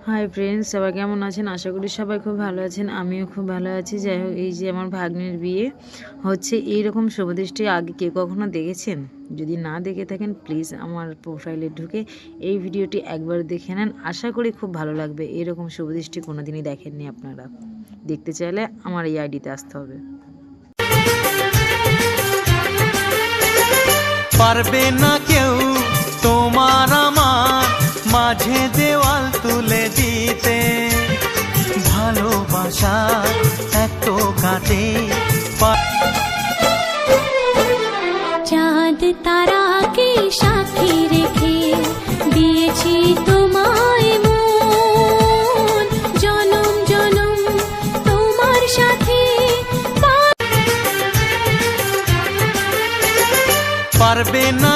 Hi friends, সবাই কেমন আছেন? আশা করি সবাই খুব ভালো আছেন। আমিও খুব ভালো আছি। যাই হোক, এই যে আমার ভাগ্নের বিয়ে হচ্ছে, এইরকম শুভদৃষ্টি আগে কেউ কখনো দেখেছেন? যদি না দেখে থাকেন, প্লিজ আমার প্রোফাইলে ঢুকে এই ভিডিওটি একবার দেখে নেন। আশা করি খুব ভালো লাগবে। এরকম শুভদৃষ্টি কোনোদিনই দেখেননি আপনারা। দেখতে চাইলে আমার এই আইডিতে আসতে হবে। পারবে না কেউ তোমার আমার মাঝে দেওয়াল তুলে দিতে, ভালোবাসা এত কাটে। চাঁদ তারাকে সাথে রেখে দিয়েছি তোমায় মন, জনম জনম তোমার সাথে। পারবে না